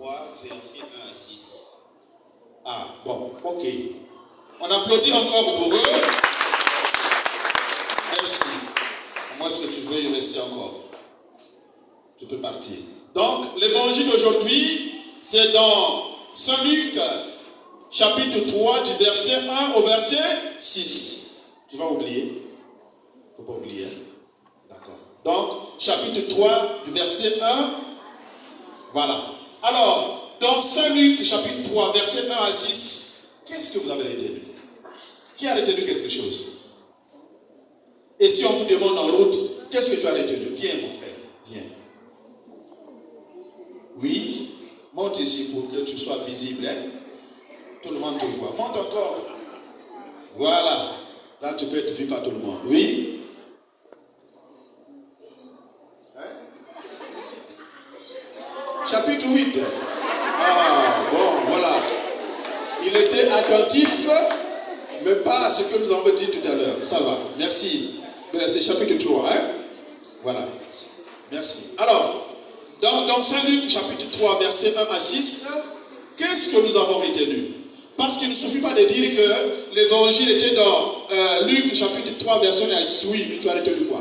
3, versets 1 à 6. Ah, bon, ok. On applaudit encore pour eux. Merci. Moi, est-ce que tu veux y rester encore? Tu peux partir. Donc, l'évangile d'aujourd'hui, c'est dans Saint Luc, chapitre 3, du verset 1 au verset 6. Tu vas oublier? Il ne faut pas oublier. D'accord. Donc, chapitre 3, du verset 1. Voilà. Alors, dans Saint Luc, chapitre 3, verset 1 à 6, qu'est-ce que vous avez retenu? Qui a retenu quelque chose? Et si on vous demande en route, qu'est-ce que tu as retenu? Viens, mon frère, viens. Oui, monte ici pour que tu sois visible. Hein? Tout le monde te voit. Monte encore. Voilà. Là, tu peux être vu par tout le monde. Oui. Hein? Chapitre 8. Ah, bon, voilà. Il était attentif, mais pas à ce que nous avons dit tout à l'heure. Ça va. Merci. C'est chapitre 3. Hein? Voilà. Merci. Alors, dans Saint Luc, chapitre 3, versets 1 à 6, qu'est-ce que nous avons retenu? Parce qu'il ne suffit pas de dire que l'évangile était dans Luc, chapitre 3, verset 1 à 6. Oui, mais tu as retenu quoi?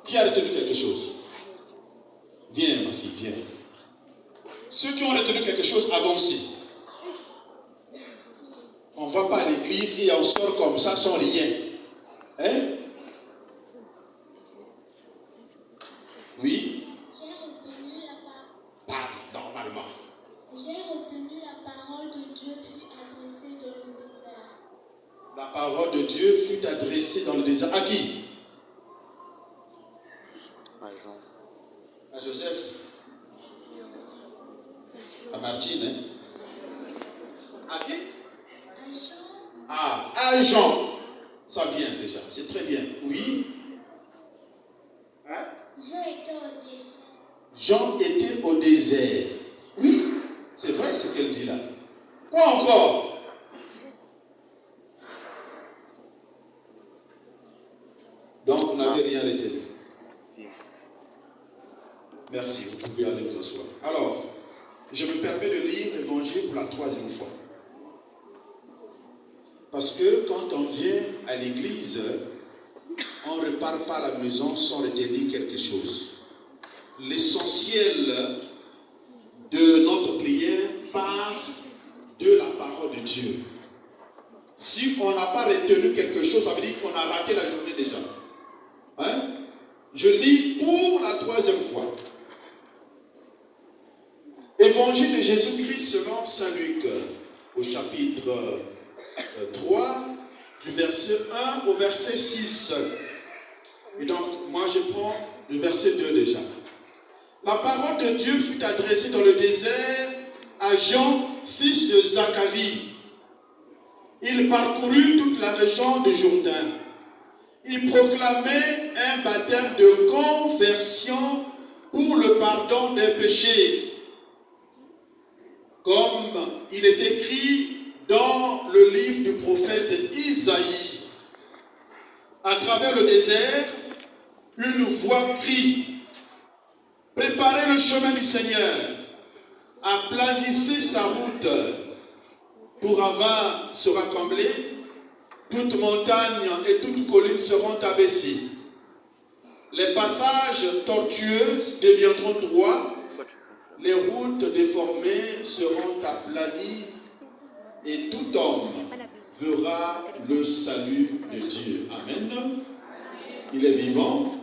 Qui a retenu quelque chose? Viens, ma fille, viens. Ceux qui ont retenu quelque chose, avancez. On ne va pas à l'église et on sort comme ça sans rien. Hein? Oui? J'ai retenu Normalement. J'ai retenu la parole de Dieu fut adressée dans le désert. La parole de Dieu fut adressée dans le désert. À qui? À Jean. À Joseph. À Martine. Hein? À qui? À Jean. Ah, à Jean. Ça vient déjà. C'est très bien. Oui? Hein? Jean était au désert. Jean était au désert. Oui, c'est vrai ce qu'elle dit là. Quoi encore? Donc vous n'avez rien retenu. Merci, vous pouvez aller vous asseoir. Alors, je me permets de lire l'évangile pour la 3e fois. Parce que quand on vient à l'église, on ne repart pas à la maison sans retenir quelque chose. L'essentiel de notre prière part de la parole de Dieu. Si on n'a pas retenu quelque chose, ça veut dire qu'on a raté la journée déjà. Hein? Je lis pour la 3e fois. Évangile de Jésus-Christ selon Saint Luc, au chapitre 3, du verset 1 au verset 6. Et donc, moi je prends le verset 2 déjà. La parole de Dieu fut adressée dans le désert à Jean, fils de Zacharie. Il parcourut toute la région de Jourdain. Il proclamait un baptême de conversion pour le pardon des péchés. Comme il est écrit dans le livre du prophète Isaïe. À travers le désert, une voix crie: préparez le chemin du Seigneur, aplanissez sa route. Pour avant sera comblé, toute montagne et toute colline seront abaissées. Les passages tortueux deviendront droits, les routes déformées seront aplanies, et tout homme verra le salut de Dieu. Amen. Il est vivant.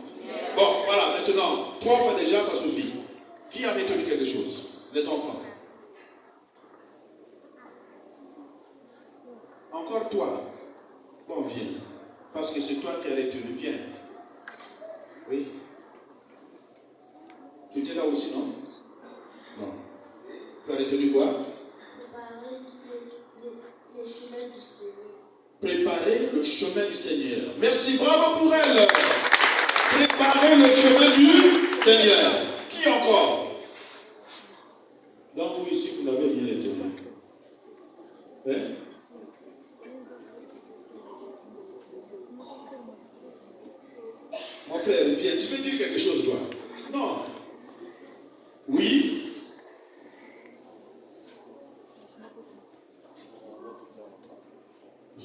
Bon, voilà, maintenant, 3 fois déjà, ça suffit. Qui a retenu quelque chose? Les enfants. Encore toi. Bon, viens. Parce que c'est toi qui as retenu. Viens. Oui. Tu étais là aussi, non? Non. Tu as retenu quoi? Préparer le chemin du Seigneur. Préparer le chemin du Seigneur. Merci, bravo pour elle. Préparer le chemin du Seigneur. Qui encore? Donc vous ici, vous n'avez rien retenu. Hein? Mon frère, viens, tu veux dire quelque chose, toi? Non. Oui.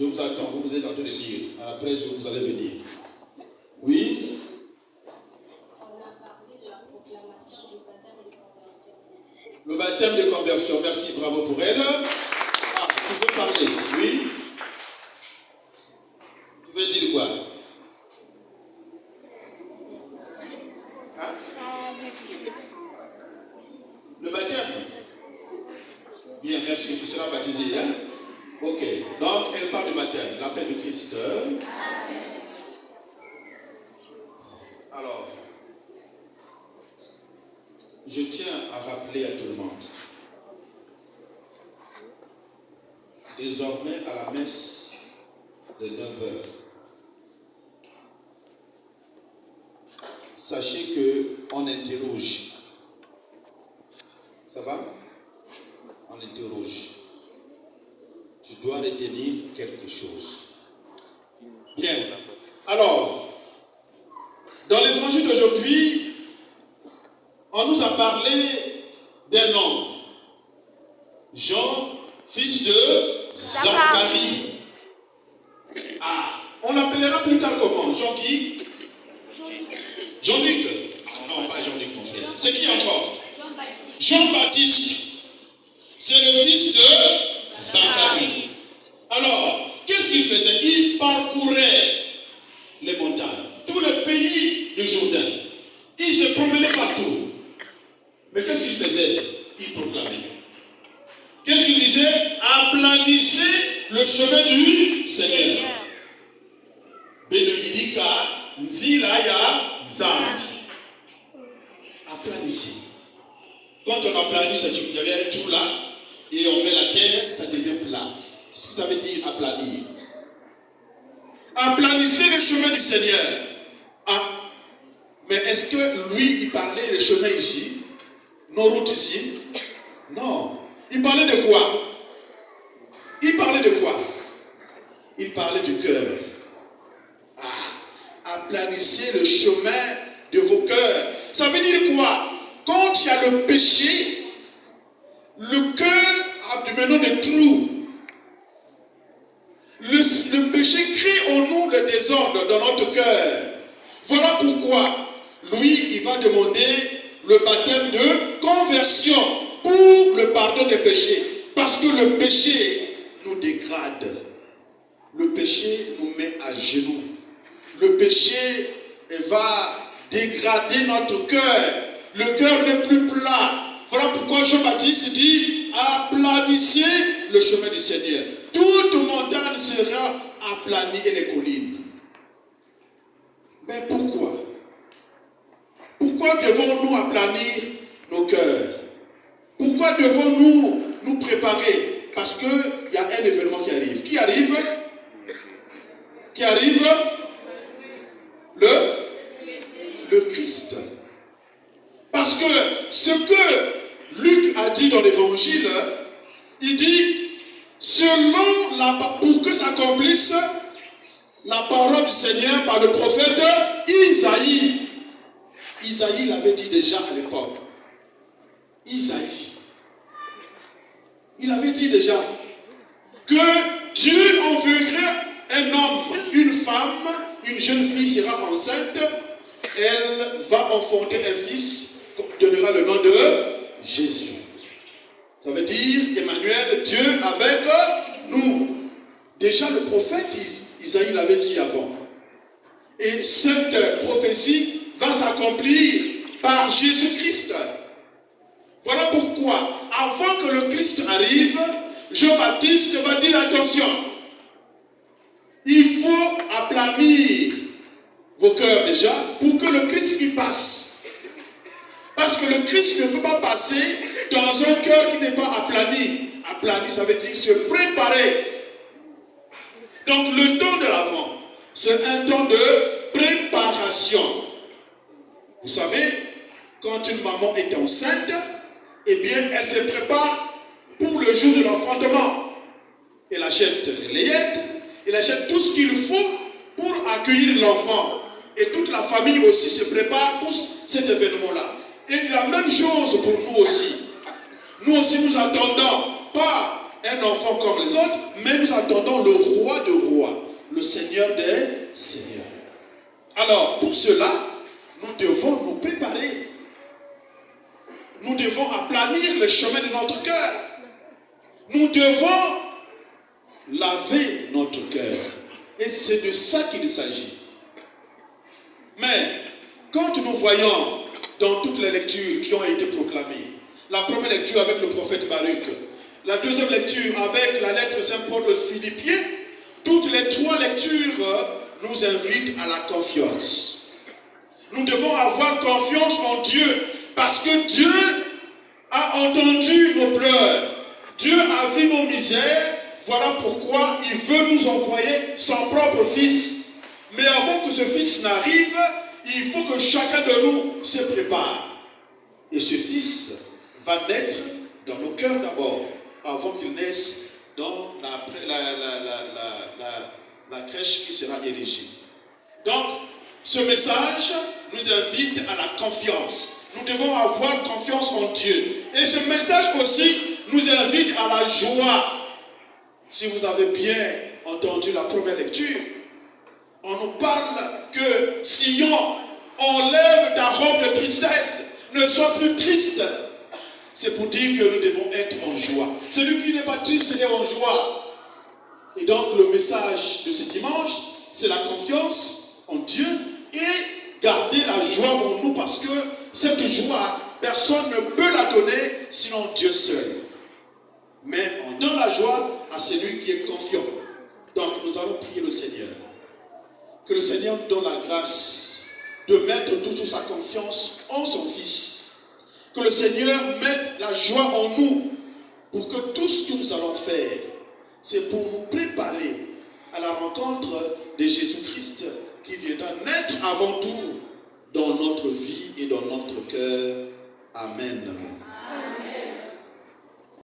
Je vous attends, vous êtes en train de lire. Après, vous allez venir. Oui? On a parlé de la proclamation du baptême de conversion. Le baptême de conversion. Merci, bravo pour elle. Ah, tu veux parler? Oui? Tu veux dire quoi? Le baptême? Bien, merci. Tu seras baptisé, hein? Ok. Donc, elle parle du baptême. La paix de Christ. Alors, je tiens à rappeler à tout le monde. Désormais, à la messe de 9h, sachez qu'on interroge. Ça va? On interroge. Tu dois retenir quelque chose. Bien. Alors, dans l'évangile d'aujourd'hui, on nous a parlé d'un homme. Jean, fils de Zacharie. Ah, on l'appellera plus tard comment? Jean qui? Jean-Luc. Ah non, pas Jean-Luc, mon frère. C'est qui encore? Jean-Baptiste. C'est le fils de Zacharie. Alors, qu'est-ce qu'il faisait? Il parcourait les montagnes, tout le pays du Jourdain. Il se promenait partout. Mais qu'est-ce qu'il faisait? Il proclamait. Qu'est-ce qu'il disait? Aplanissez le chemin du Seigneur. Benoïdika, Nzilaya, Zandi. Aplanissez. Quand on aplanit, il y avait un trou là, et on met la terre, ça devient plate. C'est ce que ça veut dire aplanir. Aplanissez le chemin du Seigneur. Ah, mais est-ce que lui, il parlait des chemins ici? Nos routes ici? Non. Il parlait de quoi? Il parlait de quoi? Il parlait du cœur. Ah, aplanissez le chemin de vos cœurs. Ça veut dire quoi? Quand il y a le péché, le cœur a maintenant des trous. Le péché crée en nous le désordre dans notre cœur. Voilà pourquoi lui, il va demander le baptême de conversion pour le pardon des péchés. Parce que le péché nous dégrade. Le péché nous met à genoux. Le péché va dégrader notre cœur. Le cœur n'est plus plat. Voilà pourquoi Jean-Baptiste dit, aplanissez le chemin du Seigneur. Toute montagne sera aplanie et les collines. Mais pourquoi? Pourquoi devons-nous aplanir nos cœurs? Pourquoi devons-nous nous préparer? Parce qu'il y a un événement qui arrive. Qui arrive? Qui arrive? Le Christ. Parce que ce que Luc a dit dans l'évangile, il dit, pour que s'accomplisse la parole du Seigneur par le prophète Isaïe. Isaïe l'avait dit déjà à l'époque. Isaïe. Il avait dit déjà que Dieu enverrait un homme, une femme, une jeune fille sera enceinte, elle va enfanter un fils, donnera le nom de Jésus. Ça veut dire Emmanuel, Dieu avec nous. Déjà le prophète Isaïe l'avait dit avant. Et cette prophétie va s'accomplir par Jésus-Christ. Voilà pourquoi, avant que le Christ arrive, Jean-Baptiste va dire attention, il faut aplanir vos cœurs déjà pour que le Christ y passe. Parce que le Christ ne peut pas passer dans un cœur qui n'est pas aplani. Aplani, ça veut dire se préparer. Donc le temps de l'Avent, c'est un temps de préparation. Vous savez, quand une maman est enceinte, eh bien, elle se prépare pour le jour de l'enfantement. Elle achète les layettes, elle achète tout ce qu'il faut pour accueillir l'enfant. Et toute la famille aussi se prépare pour cet événement-là. Et la même chose pour nous aussi. Nous aussi, nous attendons pas un enfant comme les autres, mais nous attendons le roi de rois, le Seigneur des seigneurs. Alors, pour cela, nous devons nous préparer. Nous devons aplanir le chemin de notre cœur. Nous devons laver notre cœur. Et c'est de ça qu'il s'agit. Mais, quand nous voyons dans toutes les lectures qui ont été proclamées, la première lecture avec le prophète Baruch, la deuxième lecture avec la lettre Saint-Paul aux Philippiens, toutes les trois lectures nous invitent à la confiance. Nous devons avoir confiance en Dieu parce que Dieu a entendu nos pleurs. Dieu a vu nos misères. Voilà pourquoi il veut nous envoyer son propre Fils. Mais avant que ce Fils n'arrive, il faut que chacun de nous se prépare. Et ce Fils va naître dans nos cœurs d'abord, avant qu'il naisse dans la crèche qui sera érigée. Donc, ce message nous invite à la confiance. Nous devons avoir confiance en Dieu. Et ce message aussi nous invite à la joie. Si vous avez bien entendu la première lecture, on nous parle que Sion, enlève ta robe de tristesse, ne sois plus triste. C'est pour dire que nous devons être en joie. Celui qui n'est pas triste est en joie. Et donc le message de ce dimanche, c'est la confiance en Dieu et garder la joie en nous parce que cette joie, personne ne peut la donner sinon Dieu seul. Mais on donne la joie à celui qui est confiant. Donc nous allons prier le Seigneur. Que le Seigneur nous donne la grâce de mettre toujours sa confiance en son Fils. Que le Seigneur mette la joie en nous pour que tout ce que nous allons faire, c'est pour nous préparer à la rencontre de Jésus-Christ qui viendra naître avant tout dans notre vie et dans